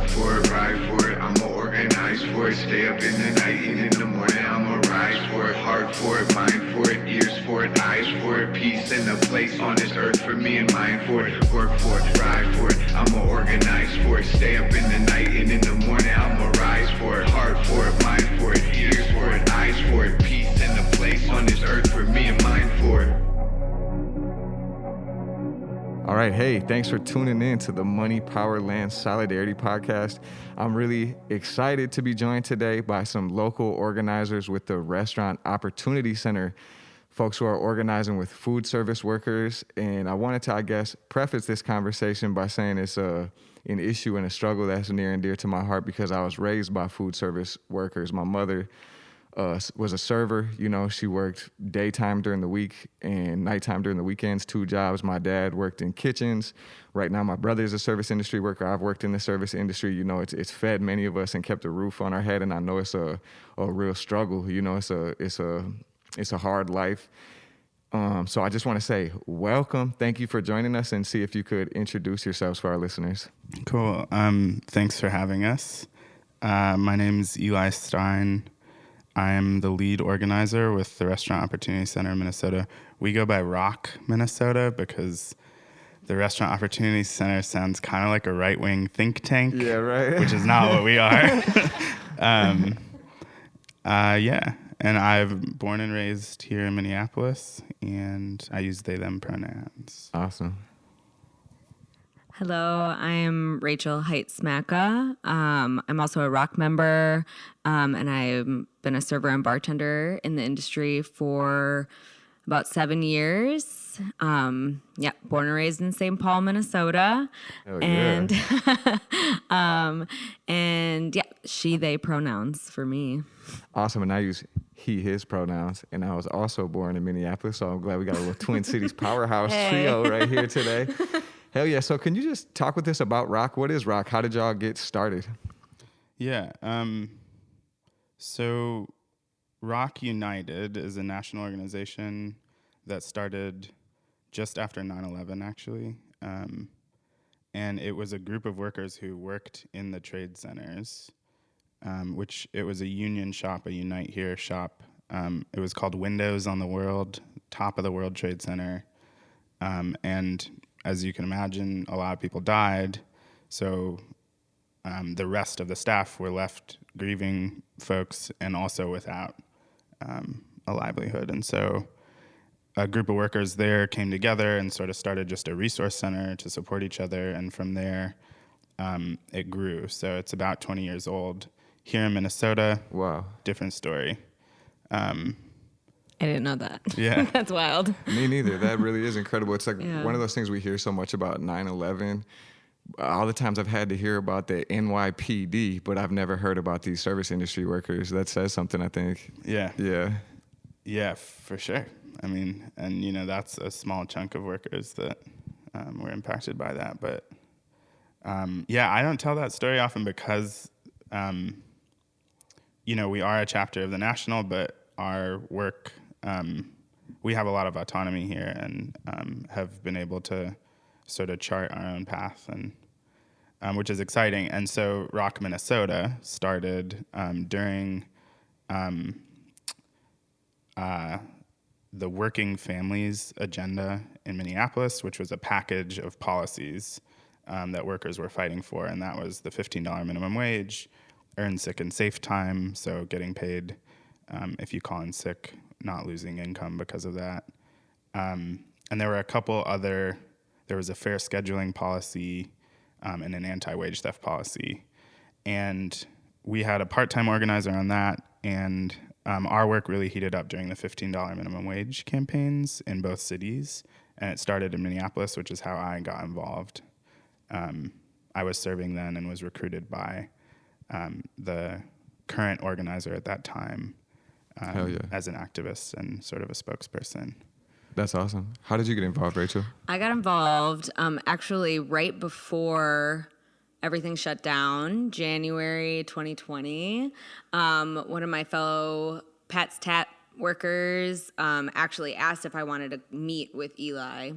for it, ride for it. I'ma organize for it, stay up in the night and in the morning I'ma rise for it, heart for it, mind for it, ears for it, eyes for it, peace and a place on this earth for me and mine for it, work for it, ride for it. I'ma organize for it, stay up in the night and in the morning I'ma rise for it, heart for it, mind for it, ears for it, eyes for it, peace and a place on this earth for me and mine for it. All right, hey, thanks for tuning in to the Money, Power, Land, Solidarity podcast. I'm really excited to be joined today by some local organizers with the Restaurant Opportunity Center, folks who are organizing with food service workers. And I wanted to, preface this conversation by saying it's an issue and a struggle that's near and dear to my heart because I was raised by food service workers. My mother was a server. You know, she worked daytime during the week and nighttime during the weekends, 2 jobs. My dad worked in kitchens. Right now, my brother's a service industry worker. I've worked in the service industry. You know, it's fed many of us and kept a roof on our head. And I know it's a real struggle. You know, it's a hard life. So I just want to say welcome. Thank you for joining us, and see if you could introduce yourselves for our listeners. Cool. Thanks for having us. My name's Eli Stein. I'm the lead organizer with the Restaurant Opportunity Center in Minnesota. We go by ROC Minnesota because the Restaurant Opportunity Center sounds kind of like a right-wing think tank. Yeah, right. Which is not what we are. Yeah. And I'm born and raised here in Minneapolis, and I use they, them pronouns. Awesome. Hello, I'm Rachel Heitzmacka. I'm also a ROC member, and I've been a server and bartender in the industry for about 7 years. Born and raised in St. Paul, Minnesota. Oh, and yeah. and she, they pronouns for me. Awesome. And I use he, his pronouns. And I was also born in Minneapolis, so I'm glad we got a little Twin Cities powerhouse trio right here today. Hell yeah. So can you just talk with us about ROC? What is ROC? How did y'all get started? Yeah. So ROC United is a national organization that started just after 9/11, actually. And it was a group of workers who worked in the trade centers, which it was a union shop, a Unite Here shop. It was called Windows on the World, top of the World Trade Center. And as you can imagine, a lot of people died. So the rest of the staff were left grieving folks and also without a livelihood. And so a group of workers there came together and sort of started just a resource center to support each other. And from there, it grew. So it's about 20 years old. Here in Minnesota, Wow. Different story. I didn't know that. Yeah. That's wild. Me neither. That really is incredible. It's like one of those things we hear so much about 9/11. All the times I've had to hear about the NYPD, but I've never heard about these service industry workers. That says something, I think. Yeah. Yeah. Yeah, for sure. I mean, and you know, that's a small chunk of workers that were impacted by that. But I don't tell that story often because, we are a chapter of the National, but our work, we have a lot of autonomy here and have been able to sort of chart our own path, and which is exciting. And so ROC Minnesota started during the Working Families Agenda in Minneapolis, which was a package of policies that workers were fighting for, and that was the $15 minimum wage, earned sick and safe time, so getting paid if you call in sick, not losing income because of that. And there were a couple other, there was a fair scheduling policy and an anti-wage theft policy. And we had a part-time organizer on that, and our work really heated up during the $15 minimum wage campaigns in both cities, and it started in Minneapolis, which is how I got involved. I was serving then and was recruited by the current organizer at that time as an activist and sort of a spokesperson. That's awesome. How did you get involved, Rachel? I got involved actually right before everything shut down, January 2020. One of my fellow Pat's Tat workers actually asked if I wanted to meet with Eli.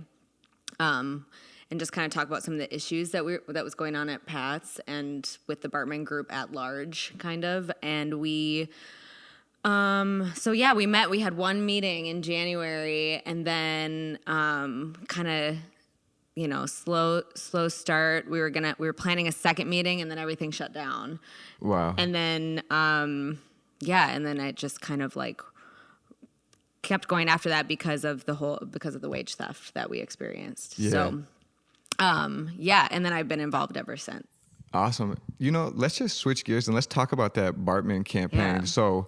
and just kind of talk about some of the issues that was going on at Pat's and with the Bartmann group at large, kind of. And we met. We had one meeting in January, and then kind of, slow start. We were planning a second meeting, and then everything shut down. Wow. And then and then I just kind of like kept going after that because of the wage theft that we experienced. Yeah. So and then I've been involved ever since. Awesome. Let's just switch gears and let's talk about that Bartmann campaign. Yeah. So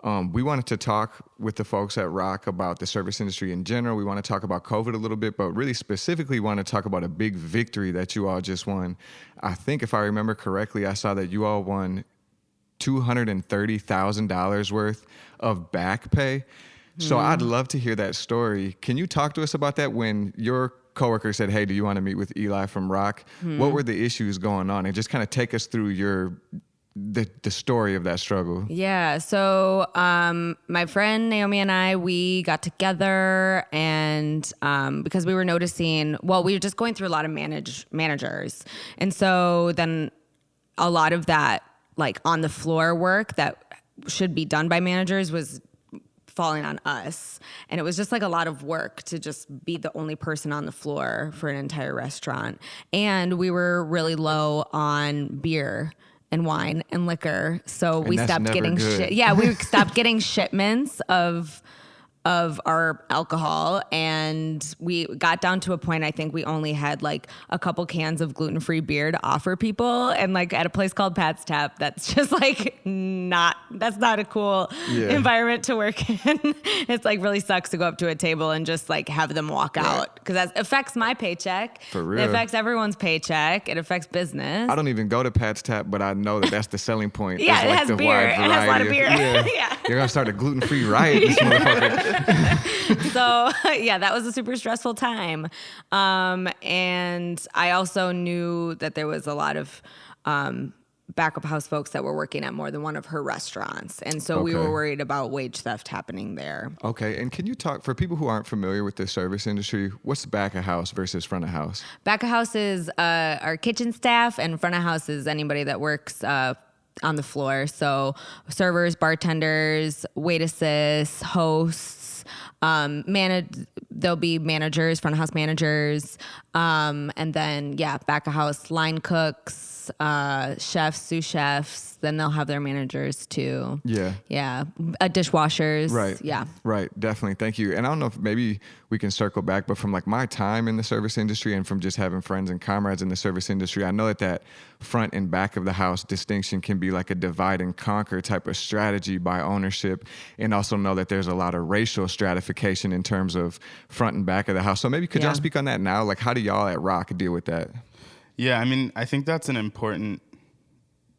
we wanted to talk with the folks at ROC about the service industry in general. We want to talk about COVID a little bit, but really specifically want to talk about a big victory that you all just won. I think if I remember correctly, I saw that you all won $230,000 worth of back pay. So I'd love to hear that story. Can you talk to us about that when your coworker said, hey, do you want to meet with Eli from ROC? What were the issues going on? And just kind of take us through the story of that struggle. Yeah. So my friend Naomi and I, we got together and because we were noticing, we were just going through a lot of managers. And so then a lot of that like on the floor work that should be done by managers was falling on us. And it was just like a lot of work to just be the only person on the floor for an entire restaurant. And we were really low on beer and wine and liquor. So we stopped getting we stopped getting shipments of our alcohol, and we got down to a point, I think we only had like a couple cans of gluten-free beer to offer people, and like at a place called Pat's Tap, that's just like that's not a cool environment to work in. It's like really sucks to go up to a table and just like have them walk out, because that affects my paycheck. For real. It affects everyone's paycheck. It affects business. I don't even go to Pat's Tap, but I know that's the selling point. Yeah, It's it like has the beer. wide It has a lot of beer. Yeah. You're going to start a gluten-free riot, this motherfucker. So that was a super stressful time. And I also knew that there was a lot of back of house folks that were working at more than one of her restaurants. And so we were worried about wage theft happening there. Okay. And can you talk, for people who aren't familiar with the service industry, what's back of house versus front of house? Back of house is our kitchen staff, and front of house is anybody that works on the floor. So servers, bartenders, wait assists, hosts, there'll be managers, front of house managers, and then back of house line cooks, chefs, sous chefs. Then they'll have their managers too. Yeah. Dishwashers. Right. Yeah. Right. Definitely. Thank you. And I don't know if maybe we can circle back, but from like my time in the service industry and from just having friends and comrades in the service industry, I know that front and back of the house distinction can be like a divide and conquer type of strategy by ownership, and also know that there's a lot of racial stratification in terms of front and back of the house. So maybe could y'all speak on that now? Like, how do y'all at ROC deal with that? Yeah, I mean, I think that's an important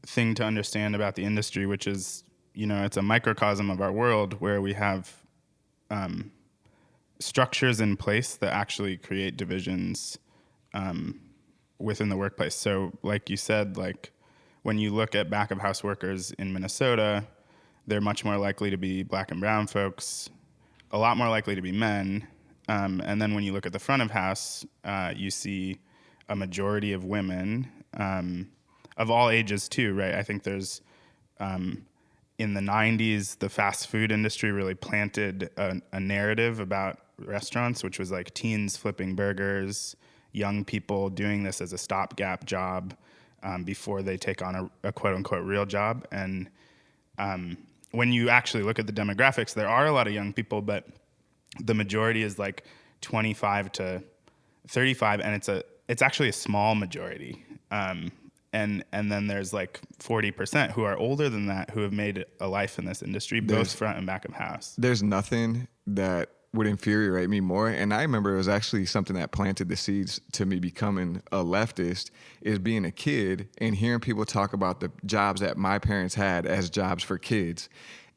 thing to understand about the industry, which is, it's a microcosm of our world where we have structures in place that actually create divisions within the workplace. So like you said, like when you look at back of house workers in Minnesota, they're much more likely to be black and brown folks, a lot more likely to be men. And then when you look at the front of house, you see a majority of women, of all ages too, right? I think there's, in the 90s, the fast food industry really planted a narrative about restaurants, which was like teens flipping burgers, young people doing this as a stopgap job before they take on a quote unquote real job. And when you actually look at the demographics, there are a lot of young people, but the majority is like 25 to 35, and it's actually a small majority. And then there's like 40% who are older than that who have made a life in this industry, both front and back of house. There's nothing that would infuriate me more. And I remember it was actually something that planted the seeds to me becoming a leftist, is being a kid and hearing people talk about the jobs that my parents had as jobs for kids.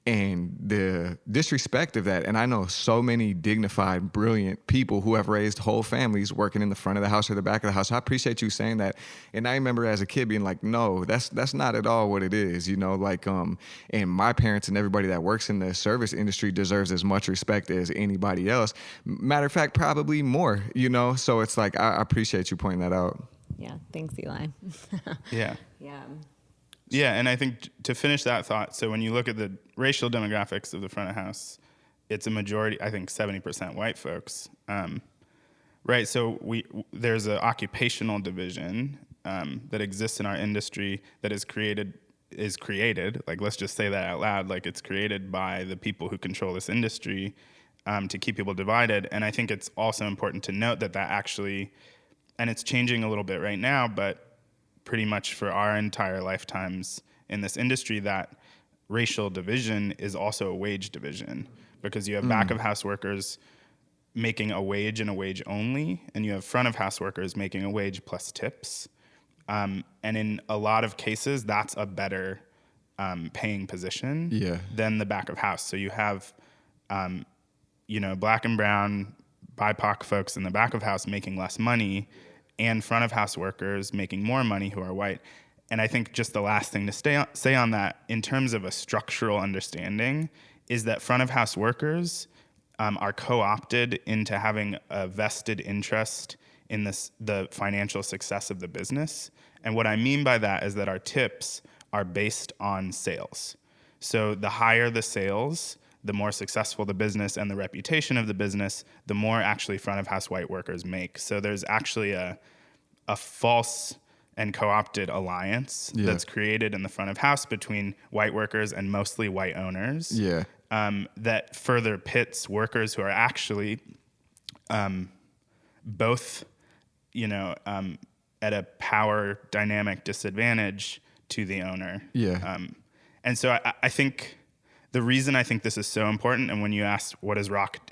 And the disrespect of that, and I know so many dignified, brilliant people who have raised whole families working in the front of the house or the back of the house. I appreciate you saying that. And I remember as a kid being like, no, that's not at all what it is, you know, like, and my parents and everybody that works in the service industry deserves as much respect as anybody else. Matter of fact, probably more, you know? So it's like, I appreciate you pointing that out. Yeah. Thanks, Eli. Yeah. Yeah. Yeah, and I think to finish that thought, so when you look at the racial demographics of the front of house, it's a majority, I think 70% white folks, right? So there's an occupational division that exists in our industry that is created, like let's just say that out loud, like it's created by the people who control this industry to keep people divided. And I think it's also important to note that actually, and it's changing a little bit right now, but pretty much for our entire lifetimes in this industry, that racial division is also a wage division, because you have back of house workers making a wage and a wage only, and you have front of house workers making a wage plus tips. And in a lot of cases, that's a better paying position than the back of house. So you have, black and brown BIPOC folks in the back of house making less money, and front of house workers making more money who are white. And I think just the last thing to say on that, in terms of a structural understanding, is that front of house workers are co-opted into having a vested interest in the financial success of the business. And what I mean by that is that our tips are based on sales. So the higher the sales, the more successful the business and the reputation of the business, the more actually front of house white workers make. So there's actually a false and co-opted alliance that's created in the front of house between white workers and mostly white owners that further pits workers who are actually both, at a power dynamic disadvantage to the owner. And so I think the reason I think this is so important, and when you ask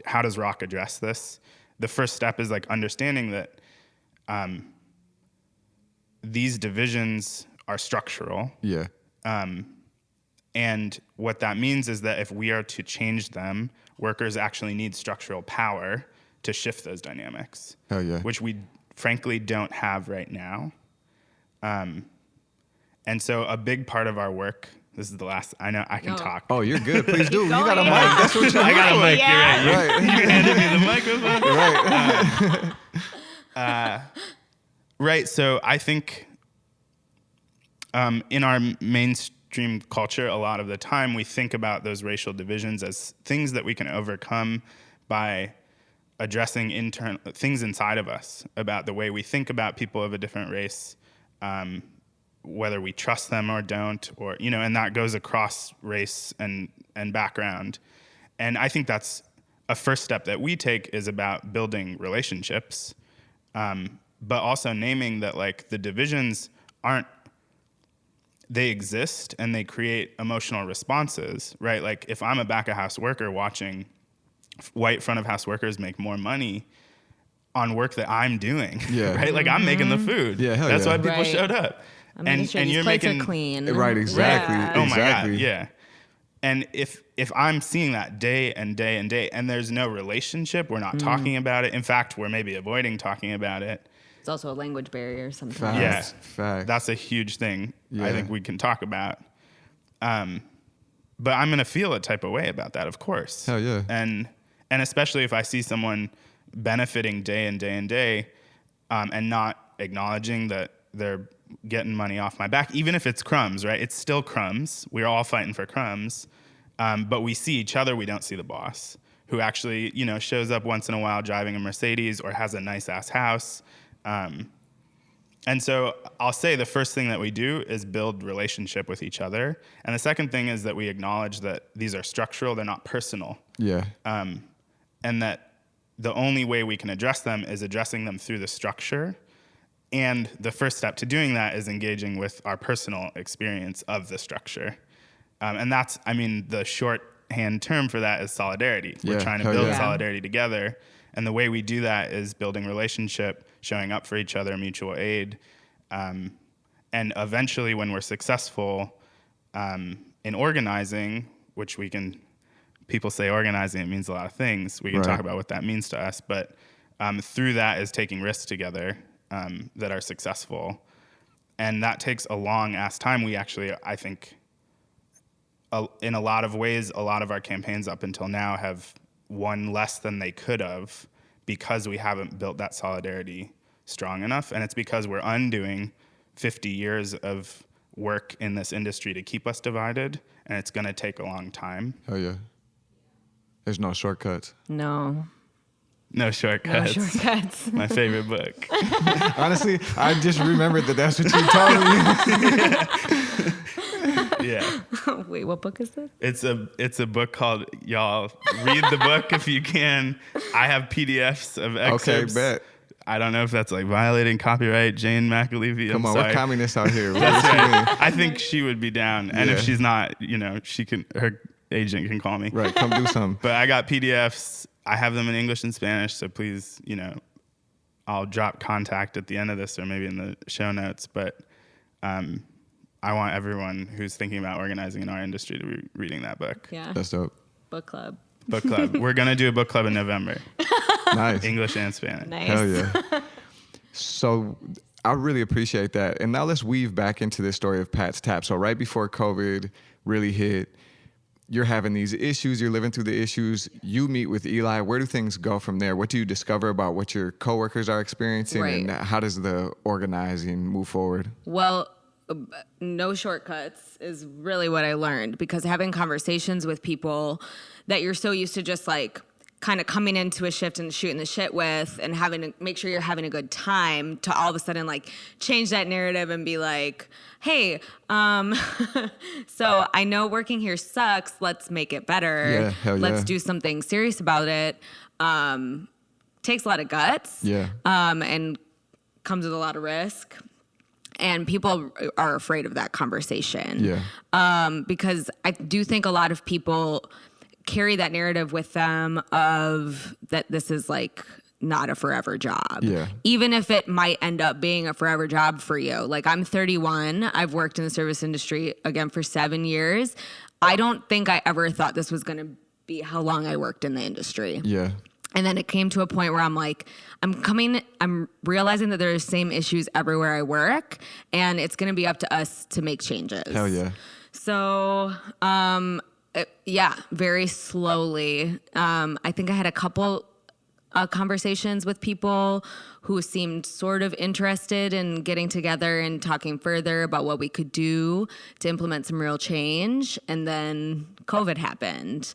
how does ROC address this, the first step is like understanding that these divisions are structural. And what that means is that if we are to change them, workers actually need structural power to shift those dynamics. Which we frankly don't have right now. And so a big part of our work, this is the last, I know I can talk. Oh, you're good. Please do. You got a mic. That's what you're I got a mic. Yeah. You're right. You handed me the microphone. Right. So I think in our mainstream culture, a lot of the time we think about those racial divisions as things that we can overcome by addressing things inside of us about the way we think about people of a different race, whether we trust them or don't, or, and that goes across race and background. And I think that's a first step that we take is about building relationships, but also naming that like the divisions they exist and they create emotional responses, right? Like if I'm a back of house worker watching white front of house workers make more money on work that I'm doing, right? Like I'm making the food. That's why people showed up. I'm making sure these plates are clean. Right, exactly. Oh my God, yeah. And if I'm seeing that day and day and day, and there's no relationship, we're not talking about it. In fact, we're maybe avoiding talking about it. It's also a language barrier sometimes. Fact. That's a huge thing I think we can talk about. But I'm going to feel a type of way about that, of course. Hell yeah. And especially if I see someone benefiting day and day and day and not acknowledging that they're getting money off my back, even if it's crumbs, right? It's still crumbs. We're all fighting for crumbs. But we see each other. We don't see the boss who actually, shows up once in a while driving a Mercedes or has a nice ass house. And so I'll say the first thing that we do is build relationship with each other. And the second thing is that we acknowledge that these are structural, they're not personal. And that the only way we can address them is addressing them through the structure. And the first step to doing that is engaging with our personal experience of the structure. And that's, the shorthand term for that is solidarity. We're trying to build solidarity together. And the way we do that is building relationship, showing up for each other, mutual aid. And eventually when we're successful in organizing, which people say organizing, it means a lot of things. We can talk about what that means to us, but through that is taking risks together that are successful. And that takes a long ass time. We actually, I think, in a lot of ways, a lot of our campaigns up until now have won less than they could have because we haven't built that solidarity strong enough. And it's because we're undoing 50 years of work in this industry to keep us divided, and it's going to take a long time. Hell yeah. There's no shortcuts. No Shortcuts. shortcuts. My favorite book. Honestly, I just remembered that's what you told me. Yeah. Wait, what book is this? It's a book called, y'all read the book if you can. I have PDFs of excerpts. Okay, bet. I don't know if that's like violating copyright. Jane McAlevey. Come on, sorry. we're communists out here. That's right. I think she would be down. And if Yeah. she's not, her agent can call me. Right, come do something. But I got PDFs. I have them in English and Spanish. So please, I'll drop contact at the end of this or maybe in the show notes. But I want everyone who's thinking about organizing in our industry to be reading that book. Yeah. That's dope. Book club. Book club. We're going to do a book club in November. Nice. English and Spanish. Nice. Hell yeah. So I really appreciate that. And now let's weave back into this story of Pat's Tap. So right before COVID really hit, you're having these issues, you're living through the issues, you meet with Eli. Where do things go from there? What do you discover about what your coworkers are experiencing? Right. And how does the organizing move forward? Well, no shortcuts is really what I learned, because having conversations with people that you're so used to just like kind of coming into a shift and shooting the shit with and having to make sure you're having a good time, to all of a sudden like change that narrative and be like, hey, so I know working here sucks. Let's make it better. Yeah, hell Let's yeah. do something serious about it. Takes a lot of guts. Yeah. And comes with a lot of risk. And people are afraid of that conversation. Yeah. Because I do think a lot of people carry that narrative with them of that this is like not a forever job. Yeah. Even if it might end up being a forever job for you. Like, I'm 31. I've worked in the service industry again for 7 years. I don't think I ever thought this was going to be how long I worked in the industry. Yeah. And then it came to a point where I'm like, I'm realizing that there are the same issues everywhere I work, and it's going to be up to us to make changes. Hell yeah. So, very slowly. I think I had a couple conversations with people who seemed sort of interested in getting together and talking further about what we could do to implement some real change. And then COVID happened,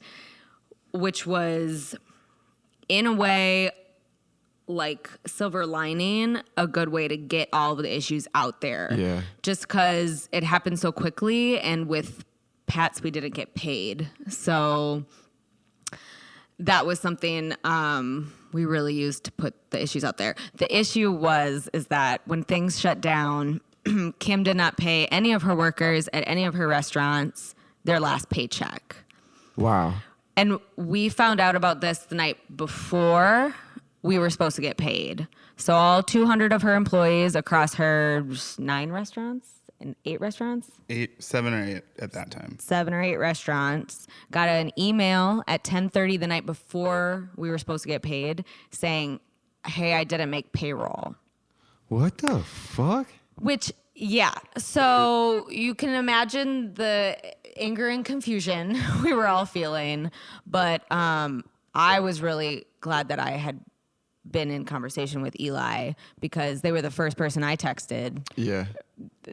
which was, in a way, like silver lining, a good way to get all of the issues out there. Yeah. Just because it happened so quickly, and with Pats, we didn't get paid. So that was something we really used to put the issues out there. The issue is that when things shut down, Kim did not pay any of her workers at any of her restaurants their last paycheck. Wow. And we found out about this the night before we were supposed to get paid. So all 200 of her employees across her 9 restaurants and 8 restaurants? 7 or 8 at that time. 7 or 8 restaurants got an email at 10:30 the night before we were supposed to get paid saying, hey, I didn't make payroll. What the fuck? Which, yeah. So you can imagine the anger and confusion we were all feeling. But I was really glad that I had been in conversation with Eli, because they were the first person I texted. Yeah.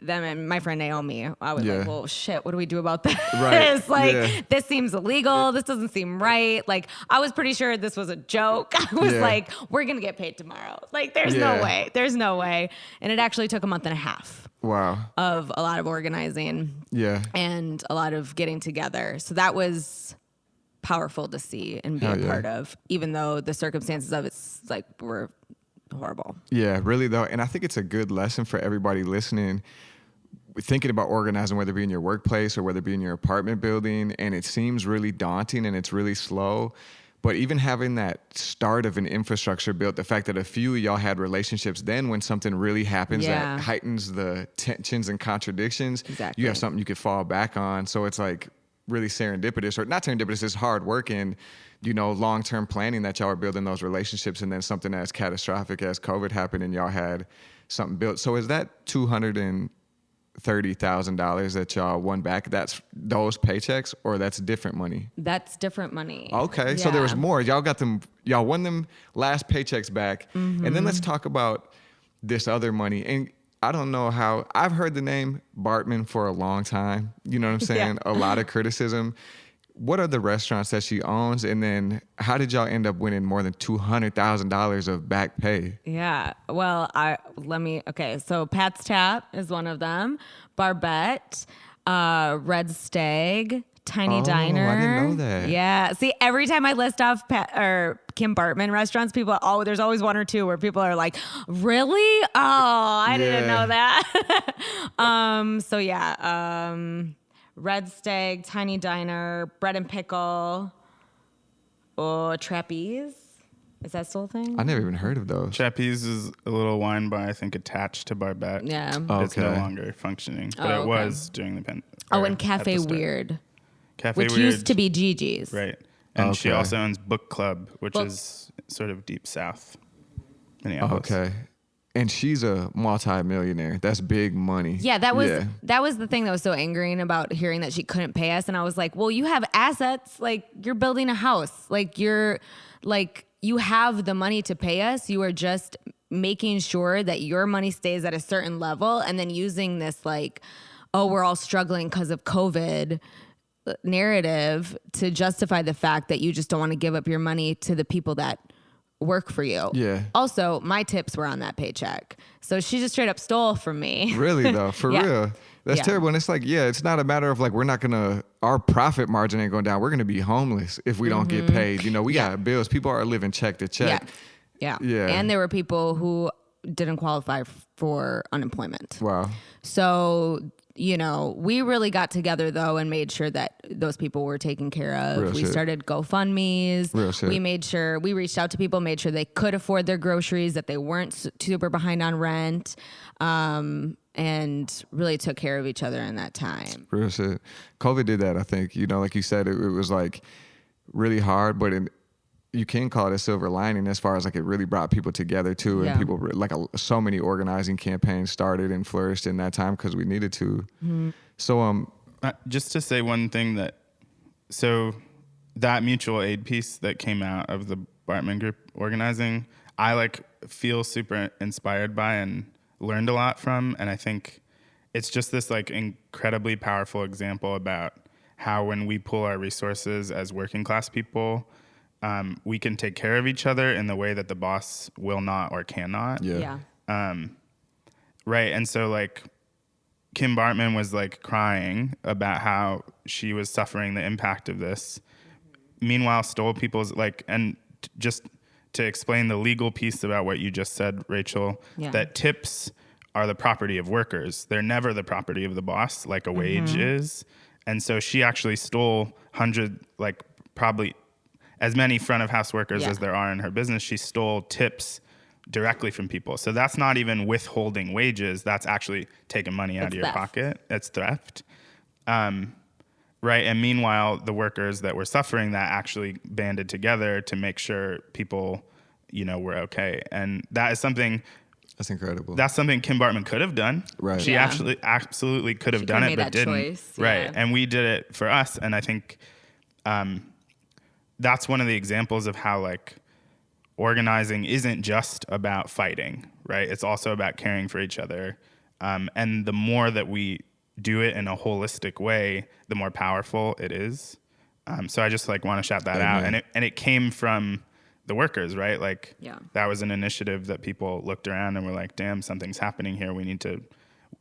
Them and my friend Naomi. I was Yeah. like, well, shit, what do we do about this? Right. Like, Yeah. this seems illegal. This doesn't seem right. Like, I was pretty sure this was a joke. I was Yeah. like, we're going to get paid tomorrow. Like, there's Yeah. no way. There's no way. And it actually took a month and a half Wow. of a lot of organizing Yeah. and a lot of getting together. So that was powerful to see and be Hell a yeah. part of, even though the circumstances of it's like were horrible. Yeah, really though. And I think it's a good lesson for everybody listening, thinking about organizing, whether it be in your workplace or whether it be in your apartment building. And it seems really daunting and it's really slow. But even having that start of an infrastructure built, the fact that a few of y'all had relationships, then when something really happens Yeah. that heightens the tensions and contradictions, Exactly. you have something you could fall back on. So it's like really serendipitous, or not serendipitous, it's hard work and, long-term planning that y'all are building those relationships, and then something as catastrophic as COVID happened and y'all had something built. So is that $230,000 that y'all won back, that's those paychecks, or that's different money? That's different money. Okay, so there was more. Y'all won them last paychecks back. And then let's talk about this other money. And I don't know how, I've heard the name Bartmann for a long time. You know what I'm saying? A lot of criticism. What are the restaurants that she owns? And then how did y'all end up winning more than $200,000 of back pay? Yeah. Well, so Pat's Tap is one of them. Barbette, Red Stag, Tiny Diner. I didn't know that. Yeah. See, every time I list off Kim Bartmann restaurants, there's always one or two where people are like, really? Oh, I didn't know that. Red Stag, Tiny Diner, Bread and Pickle, Trapeze. Is that still a thing? I never even heard of those. Trapeze is a little wine bar, I think, attached to Barbette. Yeah. It's no longer functioning, but it was during the pandemic. And Cafe Weird. Cafe which Weird used to be Gigi's. Right. And she also owns Book Club, which is sort of deep south Minneapolis. Okay. And she's a multi-millionaire. That's big money. Yeah, that was the thing that was so angering about hearing that she couldn't pay us. And I was like, well, you have assets. Like, you're building a house. Like, you have the money to pay us. You are just making sure that your money stays at a certain level, and then using this we're all struggling because of COVID narrative to justify the fact that you just don't want to give up your money to the people that work for you. Yeah. Also, my tips were on that paycheck. So she just straight up stole from me. Really though, for real. That's terrible. And it's it's not a matter of our profit margin ain't going down. We're going to be homeless if we don't get paid. We got bills. People are living check to check. Yeah. And there were people who didn't qualify for unemployment. Wow. So, we really got together though and made sure that those people were taken care of. We started GoFundMe's. Real shit. We reached out to people, made sure they could afford their groceries, that they weren't super behind on rent, and really took care of each other in that time. Real shit. COVID did that, I think. Like you said, it was really hard, but you can call it a silver lining as far as it really brought people together too, and people so many organizing campaigns started and flourished in that time because we needed to. Mm-hmm. So just to say one thing that mutual aid piece that came out of the Bartmann group organizing, I feel super inspired by and learned a lot from, and I think it's just this incredibly powerful example about how when we pool our resources as working class people, we can take care of each other in the way that the boss will not or cannot. Yeah. Right. And so Kim Bartmann was crying about how she was suffering the impact of this. Meanwhile, stole people's and just to explain the legal piece about what you just said, Rachel, that tips are the property of workers. They're never the property of the boss like a wage is. And so she actually stole probably as many front of house workers as there are in her business. She stole tips directly from people. So that's not even withholding wages. That's actually taking money out of your pocket. It's theft. Right. And meanwhile, the workers that were suffering that actually banded together to make sure people, were okay. And that is something. That's incredible. That's something Kim Bartmann could have done. Right. She absolutely could have done it, but didn't. Choice. Right. Yeah. And we did it for us. And I think that's one of the examples of how organizing isn't just about fighting, right? It's also about caring for each other. And the more that we do it in a holistic way, the more powerful it is. So I just want to shout that out. And it came from the workers, right? That was an initiative that people looked around and were like, damn, something's happening here.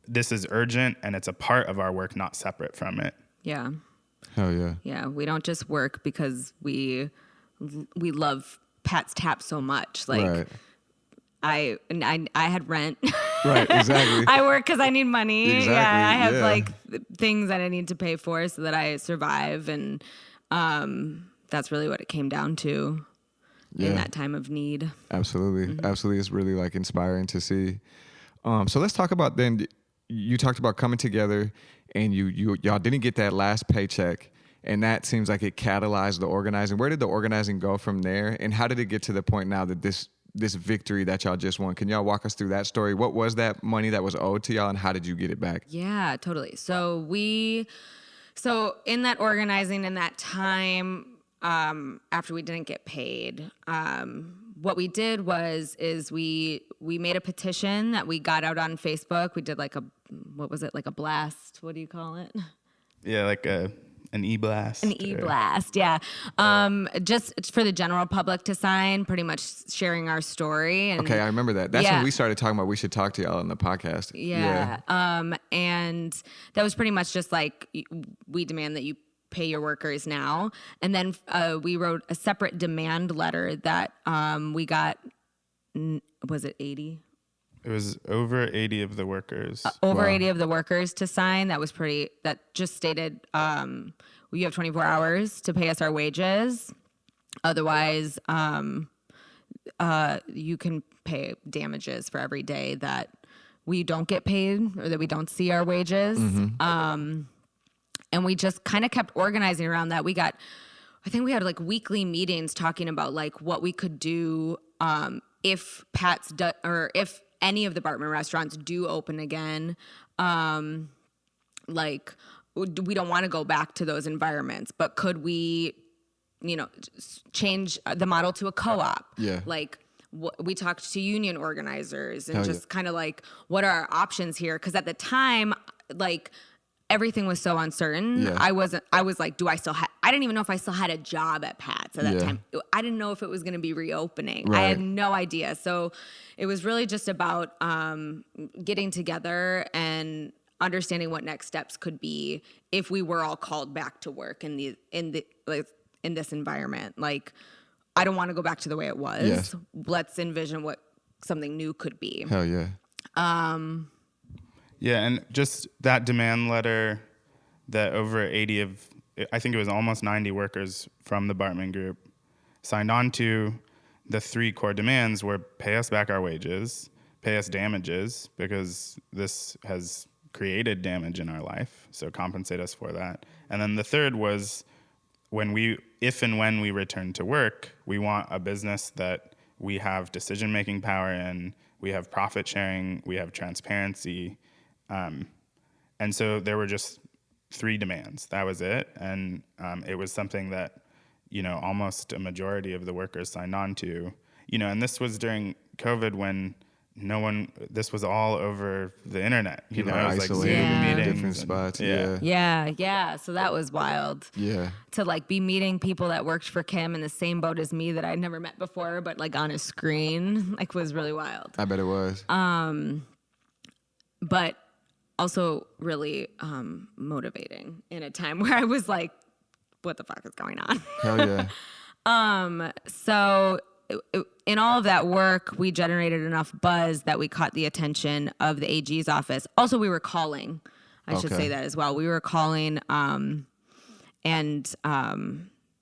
This is urgent, and it's a part of our work, not separate from it. Yeah. Hell yeah. Yeah. We don't just work because we love Pat's Tap so much. Right. I had rent. Right, exactly. I work because I need money. Exactly, yeah, I have things that I need to pay for so that I survive, and that's really what it came down to in that time of need. Absolutely, absolutely. It's really inspiring to see. So let's talk about then. You talked about coming together, and y'all didn't get that last paycheck, And that seems like it catalyzed the organizing. Where did the organizing go from there? And how did it get to the point now that this victory that y'all just won? Can y'all walk us through that story? What was that money that was owed to y'all, and how did you get it back? Yeah, totally. So in that organizing, in that time, after we didn't get paid, what we did is we made a petition that we got out on Facebook. We did like a blast? What do you call it? Yeah, like an e-blast. An e-blast, yeah. Just for the general public to sign, pretty much sharing our story. And okay, I remember that. That's when we started talking about we should talk to y'all on the podcast. Yeah. And that was pretty much just like, we demand that you pay your workers now. And then we wrote a separate demand letter that we got, was it 80? It was over 80 of the workers. Over 80 of the workers to sign. That just stated, you have 24 hours to pay us our wages. Otherwise, you can pay damages for every day that we don't get paid or that we don't see our wages. And we just kind of kept organizing around that. I think we had like weekly meetings talking about like what we could do if if any of the Bartmann restaurants do open again. Like, we don't want to go back to those environments, but could we, change the model to a co-op? Yeah. Like, we talked to union organizers and kind of like, what are our options here? Because at the time, like, everything was so uncertain. Yeah. I was like, I didn't even know if I still had a job at Pat's at that time. I didn't know if it was going to be reopening. Right. I had no idea. So it was really just about getting together and understanding what next steps could be if we were all called back to work in this environment. Like, I don't want to go back to the way it was. Yes. Let's envision what something new could be. Hell yeah. Yeah, and just that demand letter that over 80 of, I think it was almost 90 workers from the Bartmann Group signed on to. The three core demands were pay us back our wages, pay us damages, because this has created damage in our life, so compensate us for that. And then the third was if and when we return to work, we want a business that we have decision-making power in, we have profit sharing, we have transparency. And so there were just three demands. That was it. And it was something that, almost a majority of the workers signed on to. And this was during COVID when this was all over the internet. It was like Zoom meetings. Different spots. Yeah. So that was wild. Yeah. To like be meeting people that worked for Kim in the same boat as me that I'd never met before, but like on a screen, like was really wild. I bet it was. But also really motivating in a time where I was like, what the fuck is going on? Hell yeah. So in all of that work, we generated enough buzz that we caught the attention of the AG's office. Also, we were calling. I should say that as well. We were calling and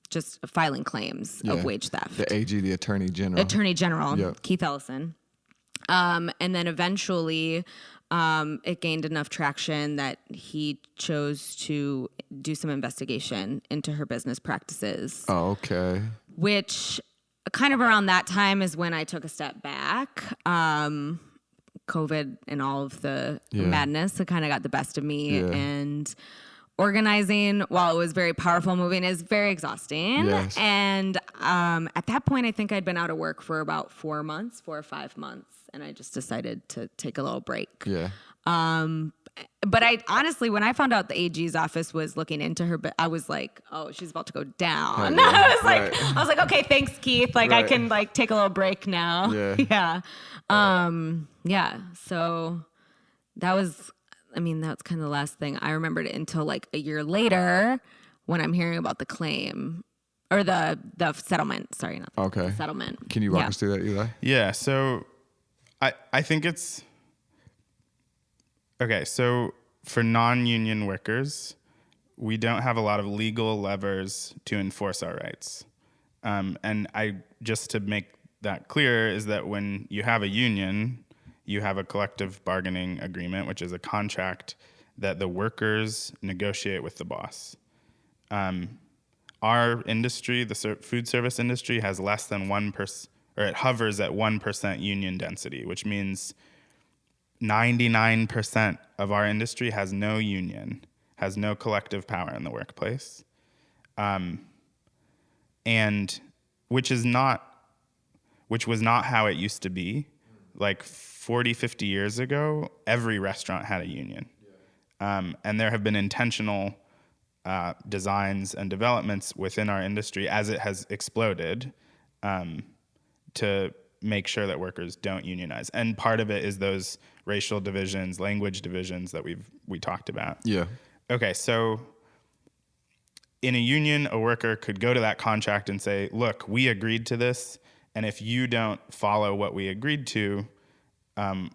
just filing claims of wage theft. The AG, the Attorney General. Keith Ellison. And then eventually it gained enough traction that he chose to do some investigation into her business practices. Oh, okay. Which kind of around that time is when I took a step back. COVID and all of the madness, it kind of got the best of me. Yeah. And organizing, while it was very powerful moving, is very exhausting. Yes. And at that point, I think I'd been out of work for about 4 or 5 months. And I just decided to take a little break. Yeah. But I honestly, when I found out the AG's office was looking into her, but I was like, oh, she's about to go down. Yeah. I was like, okay, thanks, Keith. Like, I can like take a little break now. Yeah. Yeah. So that's kind of the last thing I remembered until like a year later when I'm hearing about the claim or the settlement. Sorry, not the settlement. Can you walk us through that, Eli? Yeah. So I think it's okay. So for non-union workers, we don't have a lot of legal levers to enforce our rights. And just to make that clear is that when you have a union, you have a collective bargaining agreement, which is a contract that the workers negotiate with the boss. Our industry, the food service industry, has less than 1%, or it hovers at 1% union density, which means 99% of our industry has no union, has no collective power in the workplace, and which was not how it used to be. Like 40, 50 years ago, every restaurant had a union, and there have been intentional designs and developments within our industry as it has exploded to make sure that workers don't unionize. And part of it is those racial divisions, language divisions that we talked about. Yeah. Okay, so in a union, a worker could go to that contract and say, look, we agreed to this, and if you don't follow what we agreed to,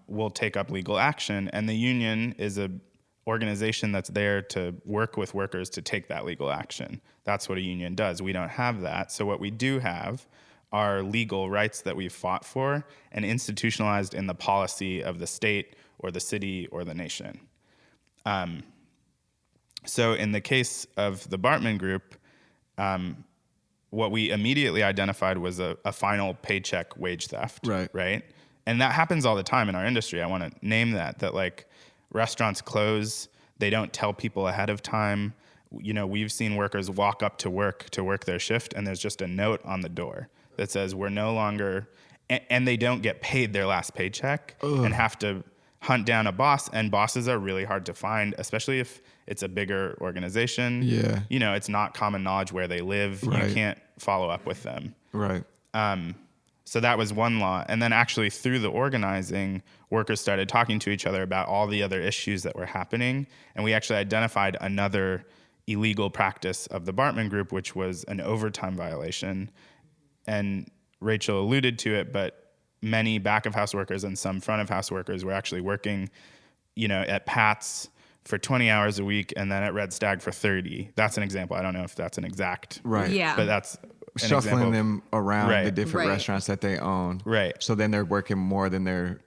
we'll take up legal action. And the union is a organization that's there to work with workers to take that legal action. That's what a union does. We don't have that. So what we do have are legal rights that we've fought for and institutionalized in the policy of the state or the city or the nation. So in the case of the Bartmann Group, what we immediately identified was a final paycheck wage theft, right? And that happens all the time in our industry. I want to name that like restaurants close, they don't tell people ahead of time. You know, we've seen workers walk up to work their shift, and there's just a note on the door that says we're no longer, and they don't get paid their last paycheck and have to hunt down a boss, and bosses are really hard to find, especially if it's a bigger organization. Yeah. You know, it's not common knowledge where they live. Right. You can't follow up with them. Right. So that was one law. And then actually through the organizing, workers started talking to each other about all the other issues that were happening. And we actually identified another illegal practice of the Bartmann Group, which was an overtime violation. And Rachel alluded to it, but many back of house workers and some front of house workers were actually working, you know, at Pat's for 20 hours a week and then at Red Stag for 30. That's an example. I don't know if that's an exact, Right. Yeah. but that's an Shuffling example. them around Right. the different Right. restaurants that they own. Right. So then they're working more than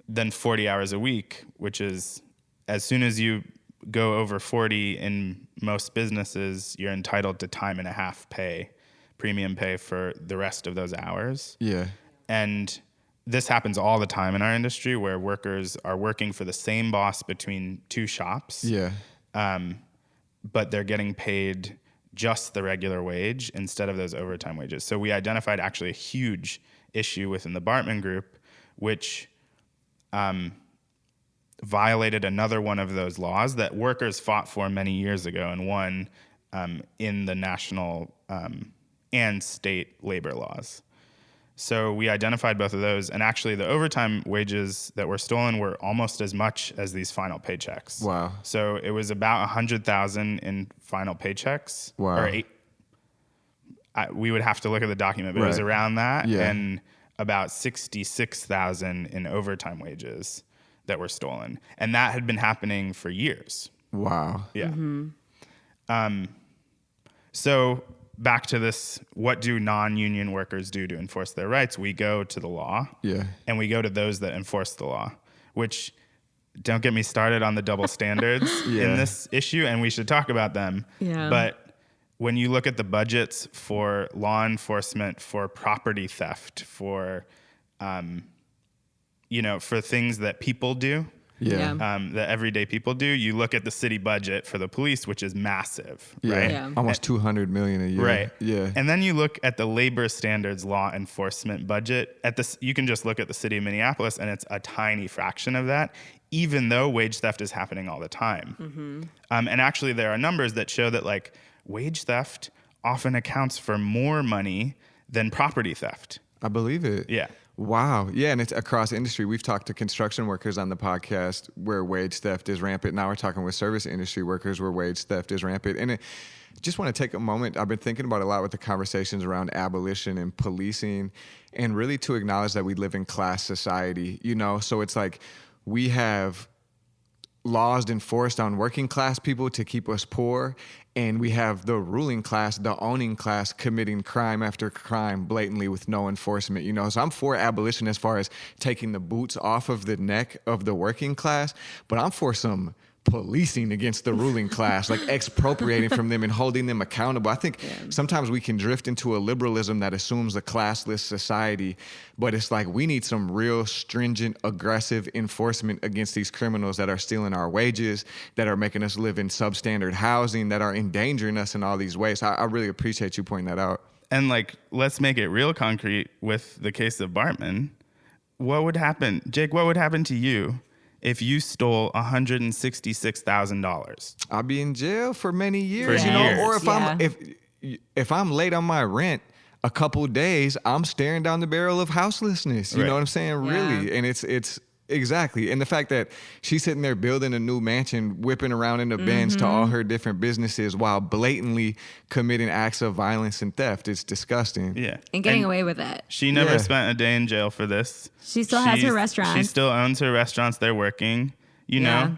Then 40 hours a week, which is as soon as you go over 40 in most businesses, you're entitled to time and a half pay, premium pay for the rest of those hours. Yeah. And this happens all the time in our industry where workers are working for the same boss between two shops. Yeah. But they're getting paid just the regular wage instead of those overtime wages. So we identified actually a huge issue within the Bartmann Group, which violated another one of those laws that workers fought for many years ago and won in the national and state labor laws. So we identified both of those, and actually the overtime wages that were stolen were almost as much as these final paychecks. Wow. So it was about 100,000 in final paychecks. Wow. Or we would have to look at the document, but it was Right. around that, Yeah. and about 66,000 in overtime wages that were stolen, and that had been happening for years. Wow. Yeah. So back to this, what do non-union workers do to enforce their rights? We go to the law. Yeah. And we go to those that enforce the law, which, don't get me started on the double standards Yeah. in this issue, and we should talk about them. Yeah. But when you look at the budgets for law enforcement, for property theft, for, for things that people do, Yeah. that everyday people do, you look at the city budget for the police, which is massive, Yeah. right? Yeah. Almost 200 million a year. Right. Yeah. And then you look at the labor standards law enforcement budget. You can just look at the city of Minneapolis, and it's a tiny fraction of that, even though wage theft is happening all the time. Mm-hmm. And actually, there are numbers that show that like wage theft often accounts for more money than property theft. I believe it. Yeah. Wow. Yeah, and it's across industry. We've talked to construction workers on the podcast where wage theft is rampant. Now we're talking with service industry workers where wage theft is rampant. And just want to take a moment. I've been thinking about a lot with the conversations around abolition and policing, and really to acknowledge that we live in class society, so it's like we have laws enforced on working class people to keep us poor, and we have the ruling class, the owning class, committing crime after crime blatantly with no enforcement. So I'm for abolition as far as taking the boots off of the neck of the working class, but I'm for some policing against the ruling class, like expropriating from them and holding them accountable. I think sometimes we can drift into a liberalism that assumes a classless society, but it's like we need some real stringent, aggressive enforcement against these criminals that are stealing our wages, that are making us live in substandard housing, that are endangering us in all these ways. I really appreciate you pointing that out. And like, let's make it real concrete with the case of Bartmann. What would happen, Jake? What would happen to you if you stole $166,000? I'll be in jail for many years, For years. Or if I'm late on my rent a couple days, I'm staring down the barrel of houselessness. You know what I'm saying? Really, and it's exactly. And the fact that she's sitting there building a new mansion, whipping around in the Benz to all her different businesses while blatantly committing acts of violence and theft. It's disgusting. Yeah. And getting away with it. She never spent a day in jail for this. She still has her restaurant. She still owns her restaurants. They're working, you know?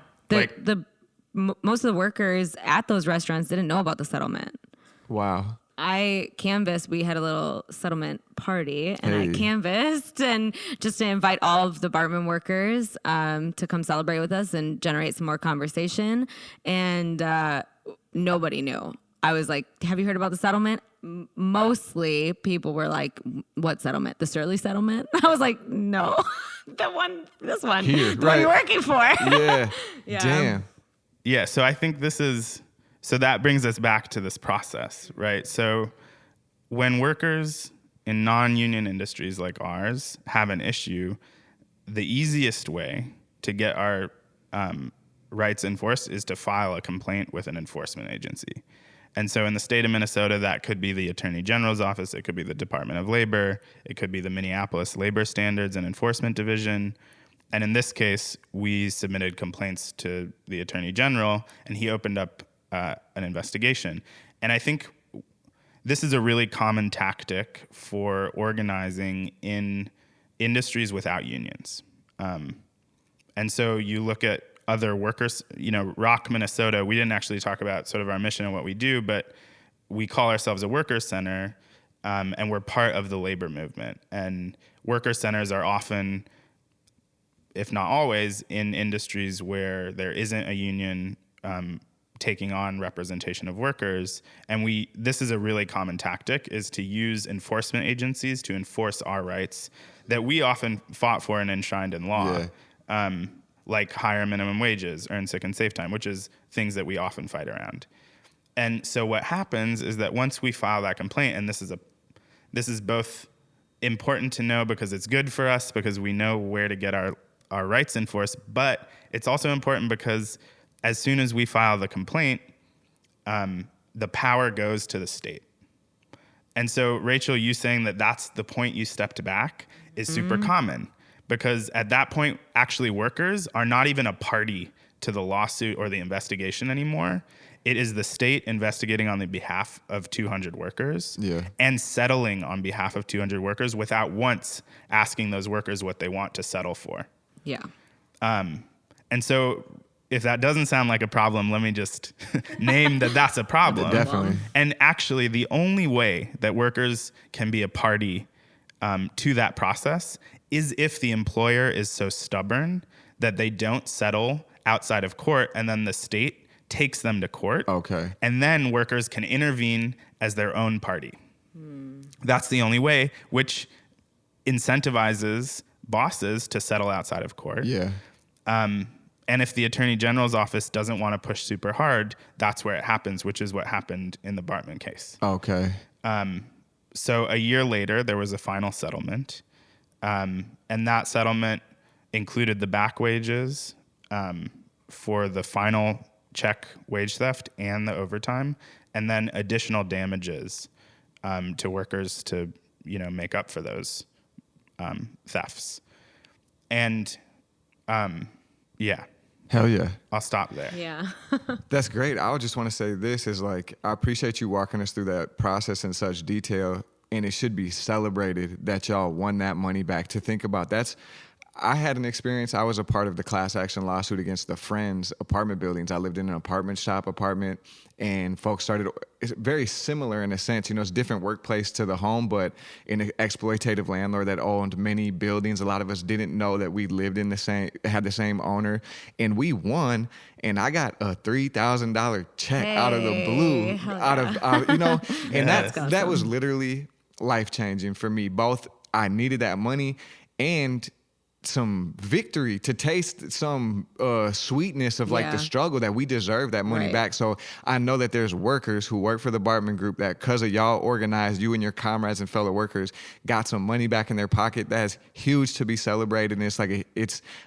Most of the workers at those restaurants didn't know about the settlement. Wow. We had a little settlement party, and I canvassed and just to invite all of the Bartmann workers to come celebrate with us and generate some more conversation. And nobody knew. I was like, have you heard about the settlement? Mostly people were like, what settlement? The Surly settlement? I was like, no, this one. Here, the one you're working for. Yeah. Damn. Yeah, so I think so that brings us back to this process, right? So when workers in non-union industries like ours have an issue, the easiest way to get our rights enforced is to file a complaint with an enforcement agency. And so in the state of Minnesota, that could be the Attorney General's office, it could be the Department of Labor, it could be the Minneapolis Labor Standards and Enforcement Division. And in this case, we submitted complaints to the Attorney General, and he opened up an investigation. And I think this is a really common tactic for organizing in industries without unions. And so you look at other workers, ROC Minnesota, we didn't actually talk about sort of our mission and what we do, but we call ourselves a worker center, and we're part of the labor movement. And worker centers are often, if not always, in industries where there isn't a union taking on representation of workers. And this is a really common tactic, is to use enforcement agencies to enforce our rights that we often fought for and enshrined in law, like higher minimum wages, earned sick and safe time, which is things that we often fight around. And so what happens is that once we file that complaint, and this is both important to know because it's good for us because we know where to get our rights enforced, but it's also important because as soon as we file the complaint, the power goes to the state. And so, Rachel, you saying that that's the point you stepped back is super common, because at that point, actually workers are not even a party to the lawsuit or the investigation anymore. It is the state investigating on the behalf of 200 workers and settling on behalf of 200 workers without once asking those workers what they want to settle for. Yeah. And so if that doesn't sound like a problem, let me just name that that's a problem. Definitely. And actually, the only way that workers can be a party to that process is if the employer is so stubborn that they don't settle outside of court, and then the state takes them to court. Okay. And then workers can intervene as their own party. That's the only way, which incentivizes bosses to settle outside of court. Yeah. And if the Attorney General's office doesn't want to push super hard, that's where it happens, which is what happened in the Bartmann case. Okay. So a year later, there was a final settlement. And that settlement included the back wages for the final check wage theft and the overtime, and then additional damages to workers to, make up for those thefts. And yeah. Hell yeah. I'll stop there. Yeah. That's great. I would just want to say this is like, I appreciate you walking us through that process in such detail, and it should be celebrated that y'all won that money back. To think about, I had an experience. I was a part of the class action lawsuit against the Friends apartment buildings. I lived in an apartment shop apartment, and folks started, it's very similar in a sense, it's different workplace to the home, but an exploitative landlord that owned many buildings. A lot of us didn't know that we lived in had the same owner, and we won. And I got a $3,000 check out of the blue, and that was literally life-changing for me. Both I needed that money and some victory, to taste some sweetness of like the struggle, that we deserve that money back. So I know that there's workers who work for the Bartmann Group that, because of y'all organized, you and your comrades and fellow workers got some money back in their pocket. That's huge to be celebrated. And it's like,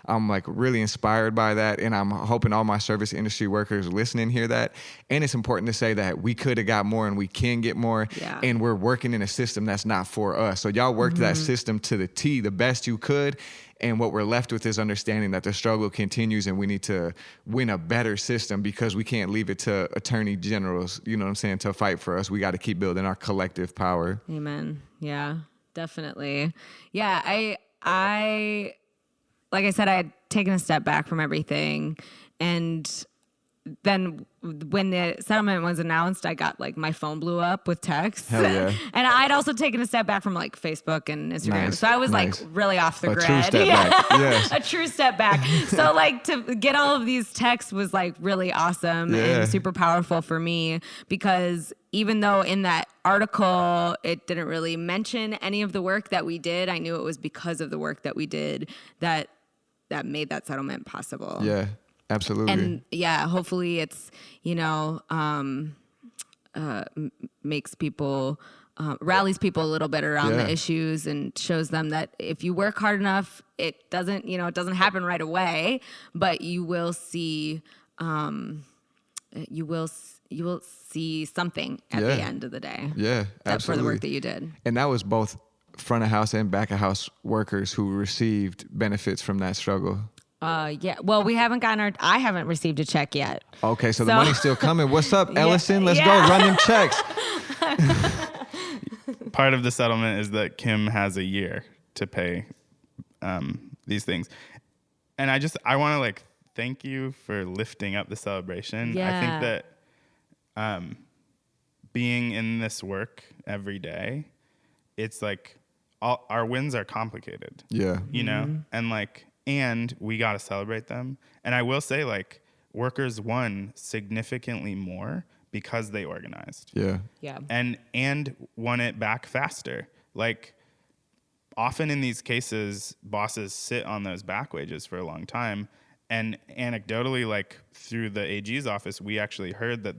I'm like really inspired by that. And I'm hoping all my service industry workers listening hear that. And it's important to say that we could have got more and we can get more. Yeah. And we're working in a system that's not for us. So y'all worked that system to the T, the best you could. And what we're left with is understanding that the struggle continues, and we need to win a better system, because we can't leave it to attorney generals, to fight for us. We got to keep building our collective power. Amen. Yeah, definitely. Yeah, I like I said, I had taken a step back from everything, and then when the settlement was announced, I got like my phone blew up with texts. Hell yeah. And I'd also taken a step back from like Facebook and Instagram. Nice. So I was like really off the grid. True step back. Yes. A true step back. So like to get all of these texts was like really awesome and super powerful for me, because even though in that article it didn't really mention any of the work that we did, I knew it was because of the work that we did that made that settlement possible. Yeah. Absolutely. And hopefully it's, makes people, rallies people a little bit around the issues, and shows them that if you work hard enough, it doesn't happen right away, but you will see, you will see something at the end of the day. Yeah, absolutely. For the work that you did. And that was both front of house and back of house workers who received benefits from that struggle. Well, I haven't received a check yet. Okay, so the money's still coming. What's up, Ellison? Let's go run them checks. Part of the settlement is that Kim has a year to pay these things. And I want to like thank you for lifting up the celebration. Yeah. I think that being in this work every day, it's like our wins are complicated. Yeah. And we got to celebrate them. And I will say, like, workers won significantly more because they organized. Yeah. Yeah. And won it back faster. Like, often in these cases, bosses sit on those back wages for a long time. And anecdotally, like, through the AG's office, we actually heard that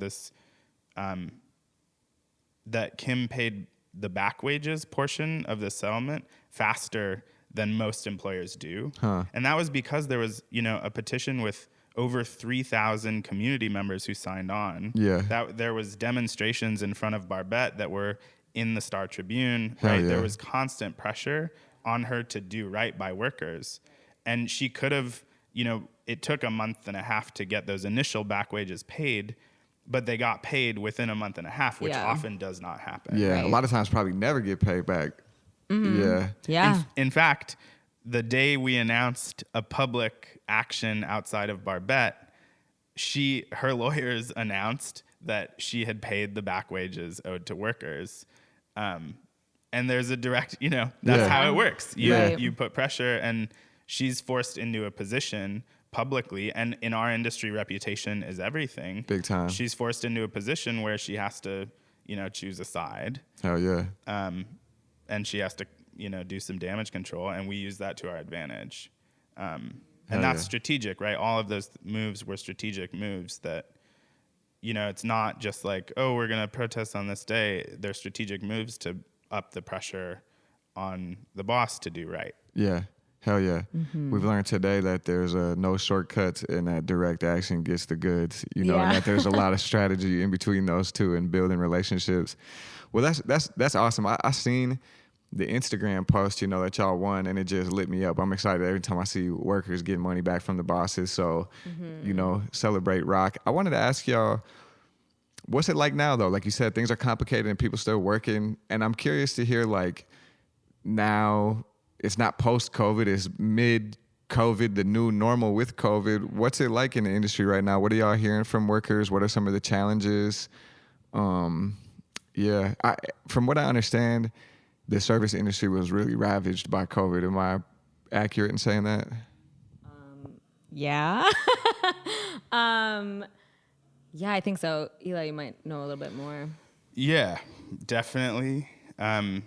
that Kim paid the back wages portion of the settlement faster than most employers do. Huh. And that was because there was, a petition with over 3,000 community members who signed on. Yeah. That there was demonstrations in front of Barbette that were in the Star Tribune, Hell right? Yeah. There was constant pressure on her to do right by workers. And she could have, it took a month and a half to get those initial back wages paid, but they got paid within a month and a half, which often does not happen. Yeah, right. A lot of times probably never get paid back. Mm-hmm. Yeah. Yeah. In fact, the day we announced a public action outside of Barbette, her lawyers announced that she had paid the back wages owed to workers. And there's a direct, that's how it works. You put pressure, and she's forced into a position publicly, and in our industry, reputation is everything. Big time. She's forced into a position where she has to, choose a side. Hell yeah. And she has to, do some damage control, and we use that to our advantage. And that's strategic, right? All of those moves were strategic moves that, it's not just like, oh, we're going to protest on this day. They're strategic moves to up the pressure on the boss to do right. Yeah. Hell yeah. Mm-hmm. We've learned today that there's no shortcuts, and that direct action gets the goods, and that there's a lot of strategy in between those two and building relationships. Well, that's awesome. I seen the Instagram post, that y'all won, and it just lit me up. I'm excited every time I see workers get money back from the bosses. So, celebrate ROC. I wanted to ask y'all, what's it like now though? Like you said, things are complicated and people still working. And I'm curious to hear, like, now it's not post-COVID, it's mid COVID, the new normal with COVID. What's it like in the industry right now? What are y'all hearing from workers? What are some of the challenges? From what I understand, the service industry was really ravaged by COVID. Am I accurate in saying that? Yeah. Yeah, I think so. Eli, you might know a little bit more. Yeah, definitely. In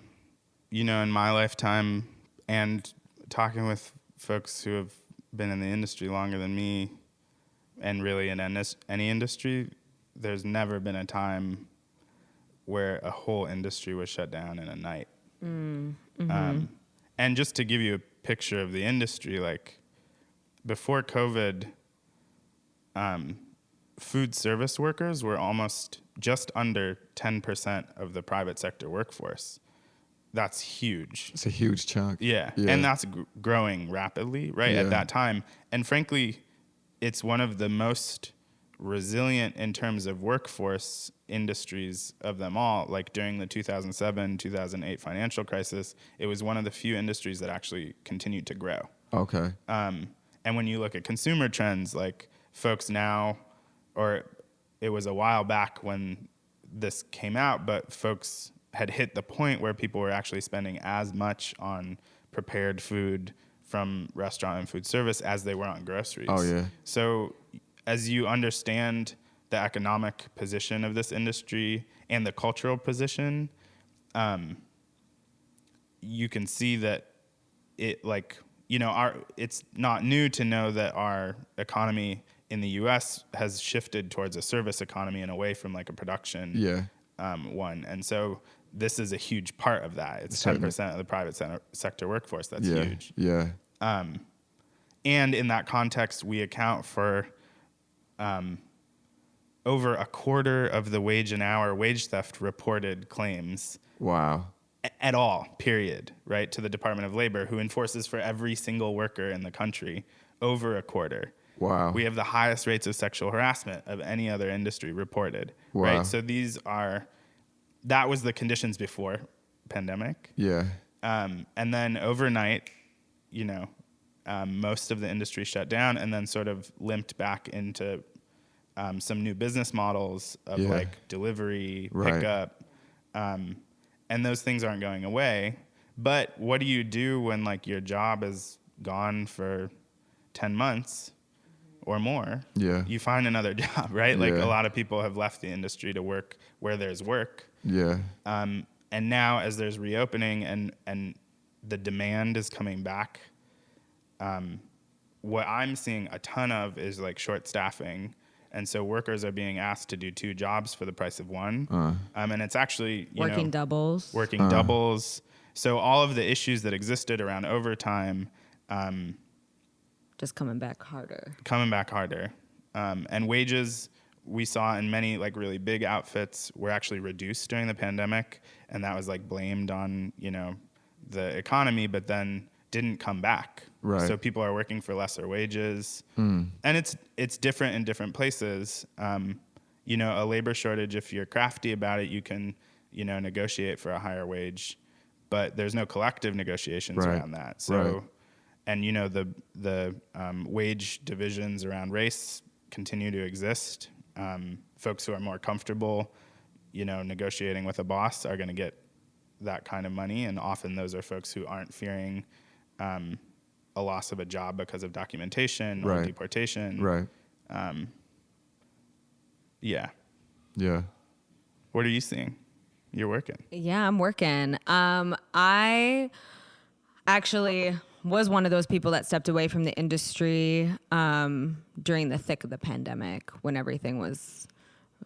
my lifetime and talking with folks who have been in the industry longer than me and really in any industry, there's never been a time where a whole industry was shut down in a night. And just to give you a picture of the industry, like before COVID, food service workers were almost just under 10% of the private sector workforce. That's huge. It's a huge chunk. Yeah. And that's growing rapidly, right, at that time. And frankly, it's one of the most resilient in terms of workforce industries of them all. Like during the 2007, 2008 financial crisis, it was one of the few industries that actually continued to grow. Okay. And when you look at consumer trends, like folks now, or it was a while back when this came out, but folks had hit the point where people were actually spending as much on prepared food from restaurant and food service as they were on groceries. Oh, yeah. So as you understand the economic position of this industry and the cultural position, you can see that it's not new to know that our economy in the U.S. has shifted towards a service economy and away from like a production one. And so this is a huge part of that. It's 10% of the private sector workforce. That's huge. Yeah. And in that context, we account for over a quarter of the wage and hour wage theft reported claims. Wow. At all, period, right, to the Department of Labor, who enforces for every single worker in the country, over a quarter. Wow. We have the highest rates of sexual harassment of any other industry reported, Wow. right? So that was the conditions before pandemic. Yeah. And then overnight, most of the industry shut down and then sort of limped back into some new business models of like delivery, pickup, and those things aren't going away. But what do you do when like your job is gone for 10 months or more? Yeah. You find another job, right? Like Yeah. a lot of people have left the industry to work where there's work. Yeah. And now as there's reopening and the demand is coming back, what I'm seeing a ton of is like short staffing. And so workers are being asked to do 2 jobs for the price of 1. And it's actually, Working doubles. Working doubles. So all of the issues that existed around overtime, Just coming back harder. And wages we saw in many like really big outfits were actually reduced during the pandemic. And that was like blamed on, the economy, but then didn't come back. Right. So people are working for lesser wages. And it's different in different places. A labor shortage, if you're crafty about it, you can, negotiate for a higher wage, but there's no collective negotiations around that. So, and the wage divisions around race continue to exist. Folks who are more comfortable, negotiating with a boss are going to get that kind of money. And often those are folks who aren't fearing a loss of a job because of documentation or deportation. Right. Yeah. Yeah. What are you seeing? You're working. Yeah, I'm working. I actually was one of those people that stepped away from the industry during the thick of the pandemic when everything was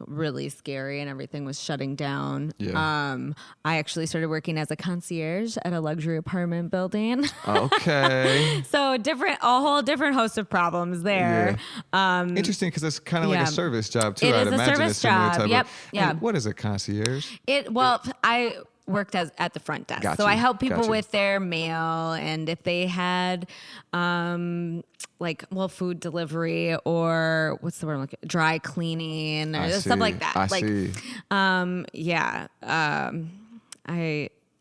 really scary and everything was shutting down. Yeah. I actually started working as a concierge at a luxury apartment building. Okay. So a whole different host of problems there. Interesting, because it's kind of like a service job too. It I'd is a imagine service it's similar job. type Yep. of, Yeah. And what is a concierge? I worked at the front desk. Got So you. I help people Got you. with their mail, and if they had food delivery or what's the word I'm looking, dry cleaning or stuff like that. I see.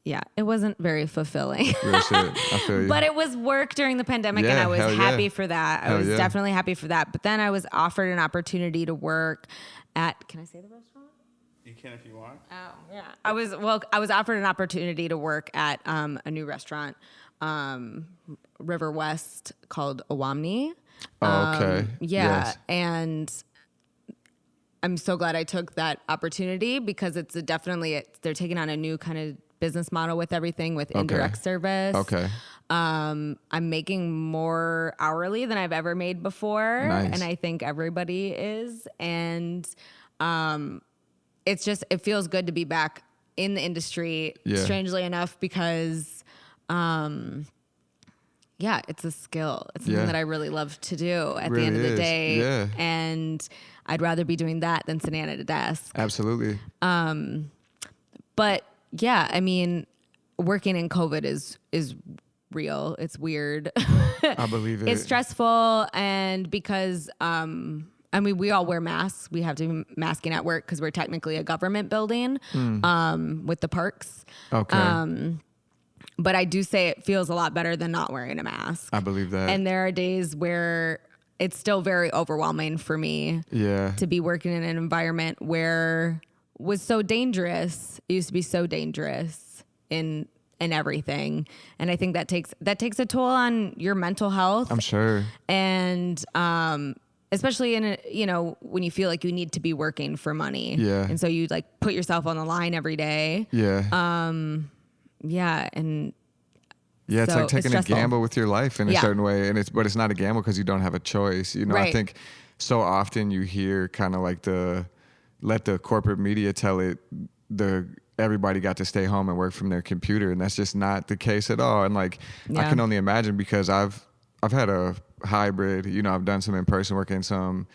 yeah, it wasn't very fulfilling. Real shit. I feel you. But it was work during the pandemic, and Yeah, I was hell happy yeah. for that. I Hell was yeah. definitely happy for that. But then I was offered an opportunity to work at, can I say the restaurant? You can if you want. Oh, yeah. I was offered an opportunity to work at a new restaurant, River West, called Awamni. Oh, okay. Yeah, Yes. and I'm so glad I took that opportunity because it's they're taking on a new kind of business model with everything with indirect service. Okay. I'm making more hourly than I've ever made before, Nice. and I think everybody is. And it feels good to be back in the industry. Yeah. Strangely enough, because it's a skill. It's something Yeah. that I really love to do at Really the end of the is. day. Yeah. And I'd rather be doing that than sitting at a desk. Absolutely. But yeah, I mean, working in COVID is real. It's weird. I believe it. It's stressful, and because we all wear masks. We have to be masking at work because we're technically a government building with the parks. Okay. But I do say it feels a lot better than not wearing a mask. I believe that. And there are days where it's still very overwhelming for me Yeah. to be working in an environment where was so dangerous. It used to be so dangerous in everything. And I think that takes a toll on your mental health. I'm sure. And especially when you feel like you need to be working for money. Yeah. And so you like put yourself on the line every day. Yeah. Yeah. And yeah, it's so like taking it's a stressful. gamble with your life in a Yeah. certain way, but it's not a gamble because you don't have a choice. I Right. think so often you hear kind of like let the corporate media tell it everybody got to stay home and work from their computer, and that's just not the case at all. And like I Yeah. can only imagine because I've had a hybrid. I've done some in person work and some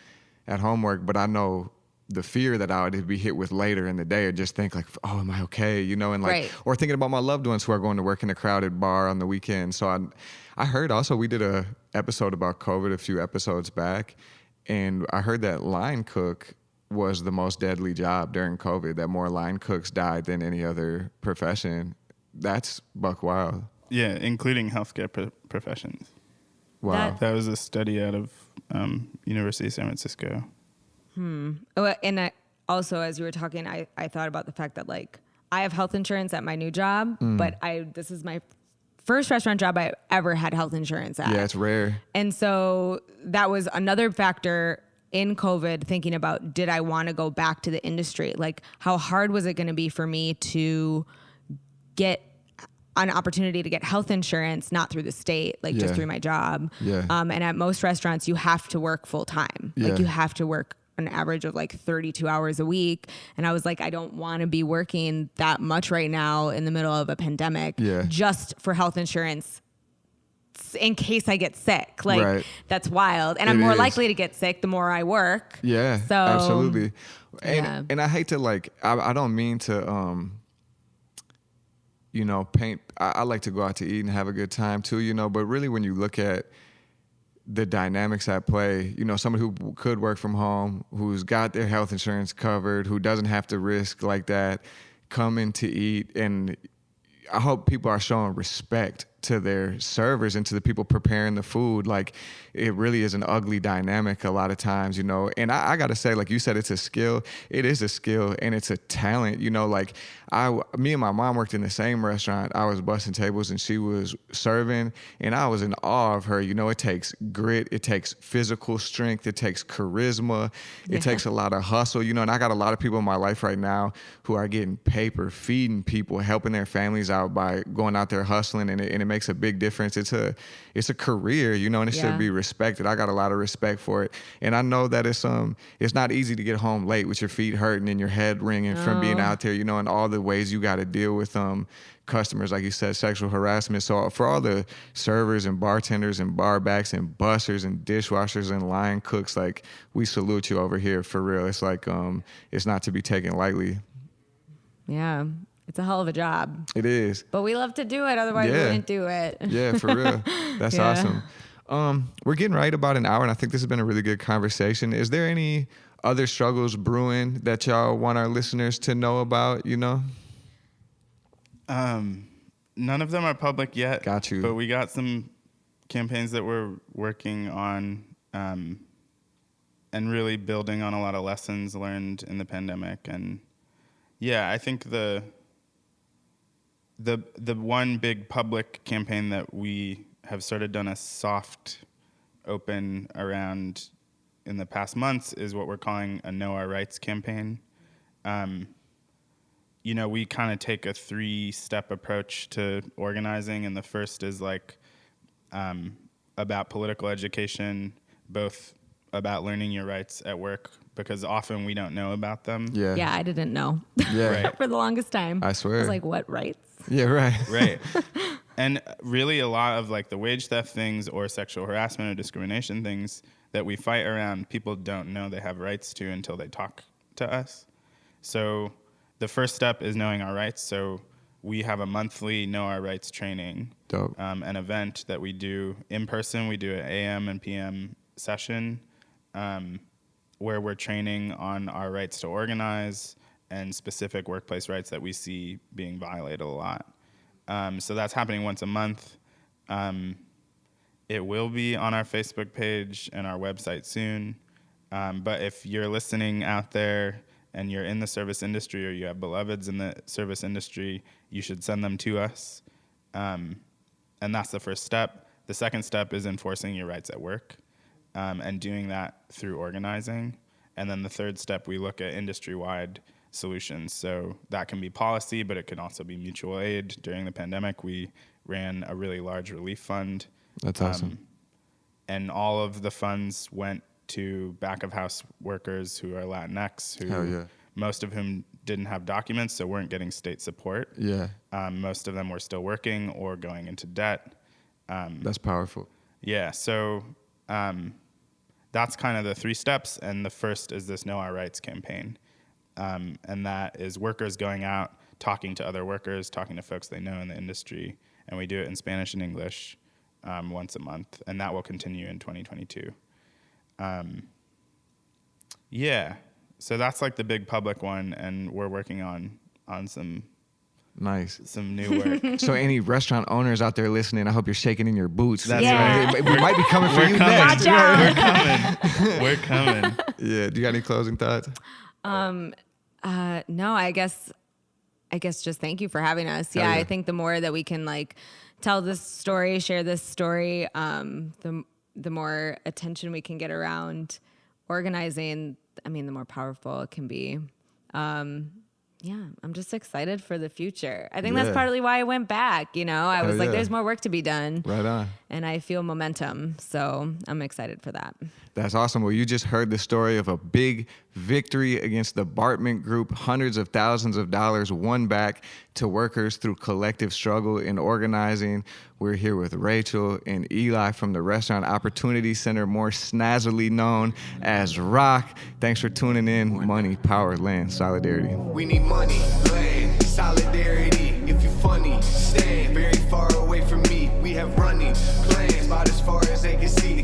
at home work, but I know the fear that I would be hit with later in the day, or just think like, oh, am I okay? And like, Right. or thinking about my loved ones who are going to work in a crowded bar on the weekend. So I heard also we did a episode about COVID a few episodes back, and I heard that line cook was the most deadly job during COVID, that more line cooks died than any other profession. That's buck wild. Yeah, including healthcare professions. Wow. That was a study out of University of San Francisco. Oh, and I also, as you were talking, I thought about the fact that like I have health insurance at my new job, but this is my first restaurant job I ever had health insurance at. Yeah, it's rare. And so that was another factor in COVID, thinking about, did I want to go back to the industry? Like, how hard was it going to be for me to get an opportunity to get health insurance, not through the state, like just Yeah. through my job. Yeah. And at most restaurants, you have to work full time. Yeah. Like you have to work an average of like 32 hours a week. And I was like, I don't want to be working that much right now in the middle of a pandemic Yeah. just for health insurance in case I get sick. Like Right. that's wild. And It I'm more is. likely to get sick the more I work. Yeah, So absolutely. And yeah. and I hate to I don't mean to paint. I like to go out to eat and have a good time too, but really when you look at the dynamics at play, somebody who could work from home, who's got their health insurance covered, who doesn't have to risk like that, coming to eat, and I hope people are showing respect to their servers and to the people preparing the food. Like it really is an ugly dynamic a lot of times, and I gotta say, like you said, it's a skill. It is a skill and it's a talent, like me and my mom worked in the same restaurant. I was busting tables and she was serving, and I was in awe of her. It takes grit, it takes physical strength, it takes charisma, it takes a lot of hustle, and I got a lot of people in my life right now who are getting paper, feeding people, helping their families out by going out there hustling, and it makes a big difference. It's a career, and it should be respected. I got a lot of respect for it, and I know that it's not easy to get home late with your feet hurting and your head ringing from being out there, and all the ways you got to deal with customers, like you said, sexual harassment. So for all the servers and bartenders and bar backs and bussers and dishwashers and line cooks, like we salute you over here for real. It's like it's not to be taken lightly. Yeah. It's a hell of a job. It is. But we love to do it. Otherwise we wouldn't do it. Yeah, for real. That's Yeah. awesome. We're getting right about an hour, and I think this has been a really good conversation. Is there any other struggles brewing that y'all want our listeners to know about, None of them are public yet. Got you. But we got some campaigns that we're working on, and really building on a lot of lessons learned in the pandemic. And yeah, I think the one big public campaign that we have sort of done a soft open around in the past months is what we're calling a Know Our Rights campaign. We kind of take a 3-step approach to organizing, and the first is like about political education, both about learning your rights at work, because often we don't know about them. Yeah. Yeah, I didn't know. Yeah. Right. For the longest time. I swear. I was like, what rights? Yeah, right. Right. And really a lot of like the wage theft things or sexual harassment or discrimination things that we fight around, people don't know they have rights to until they talk to us. So the first step is knowing our rights. So we have a monthly Know Our Rights training. Dope. An event that we do in person. We do an AM and PM session where we're training on our rights to organize and specific workplace rights that we see being violated a lot. So that's happening once a month. It will be on our Facebook page and our website soon. But if you're listening out there and you're in the service industry or you have beloveds in the service industry, you should send them to us. And that's the first step. The second step is enforcing your rights at work and doing that through organizing. And then the third step, we look at industry-wide solutions. So that can be policy, but it can also be mutual aid. During the pandemic, we ran a really large relief fund. That's awesome. And all of the funds went to back-of-house workers who are Latinx, Hell who yeah. most of whom didn't have documents, so weren't getting state support. Yeah. Most of them were still working or going into debt. That's powerful. Yeah, so that's kind of the 3 steps, and the first is this Know Our Rights campaign. And that is workers going out, talking to other workers, talking to folks they know in the industry, and we do it in Spanish and English once a month, and that will continue in 2022. Yeah, so that's like the big public one, and we're working on some Nice. some new work. So any restaurant owners out there listening, I hope you're shaking in your boots. That's Yeah. right. We might be coming for you coming. next. Watch out. We're coming. Yeah. Do you got any closing thoughts? No, I guess just thank you for having us. Hell Yeah, yeah. I think the more that we can like tell this story, share this story, the more attention we can get around organizing. I mean, the more powerful it can be. Yeah, I'm just excited for the future. I think Yeah. that's partly why I went back. I was Hell like, yeah. there's more work to be done. Right on. And I feel momentum. So I'm excited for that. That's awesome. Well, you just heard the story of a big victory against the Bartmann Group. Hundreds of thousands of dollars won back to workers through collective struggle and organizing. We're here with Rachel and Eli from the Restaurant Opportunity Center, more snazzily known as ROC. Thanks for tuning in. Money, power, land, solidarity. We need money, land, solidarity. If you funny, stand very far away from me. We have running plans about as far as they can see to